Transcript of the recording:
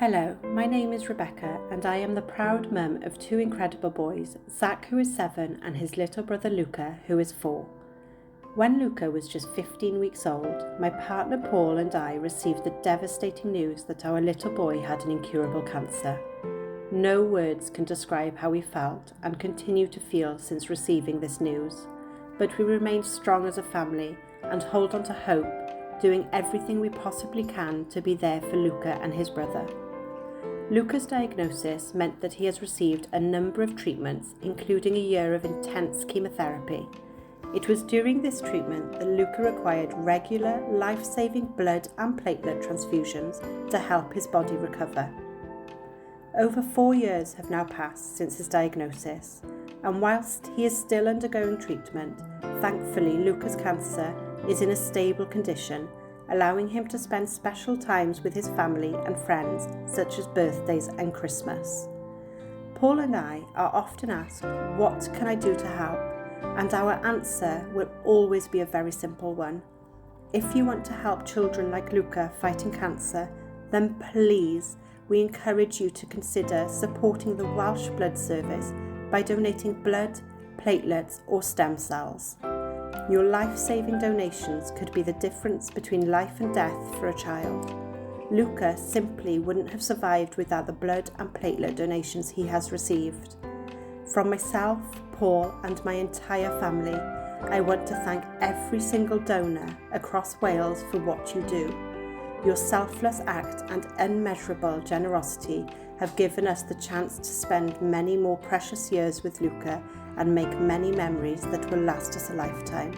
Hello, my name is Rebecca and I am the proud mum of two incredible boys, Zach who is 7 and his little brother Luca who is 4. When Luca was just 15 weeks old, my partner Paul and I received the devastating news that our little boy had an incurable cancer. No words can describe how we felt and continue to feel since receiving this news, but we remain strong as a family and hold on to hope, doing everything we possibly can to be there for Luca and his brother. Luca's diagnosis meant that he has received a number of treatments, including a year of intense chemotherapy. It was during this treatment that Luca required regular, life-saving blood and platelet transfusions to help his body recover. Over 4 years have now passed since his diagnosis, and whilst he is still undergoing treatment, thankfully Luca's cancer is in a stable condition, allowing him to spend special times with his family and friends, such as birthdays and Christmas. Paul and I are often asked, "What can I do to help?" And our answer will always be a very simple one. If you want to help children like Luca fighting cancer, then please, we encourage you to consider supporting the Welsh Blood Service by donating blood, platelets or stem cells. Your life-saving donations could be the difference between life and death for a child. Luca simply wouldn't have survived without the blood and platelet donations he has received. From myself, Paul and my entire family, I want to thank every single donor across Wales for what you do. Your selfless act and unmeasurable generosity have given us the chance to spend many more precious years with Luca and make many memories that will last us a lifetime.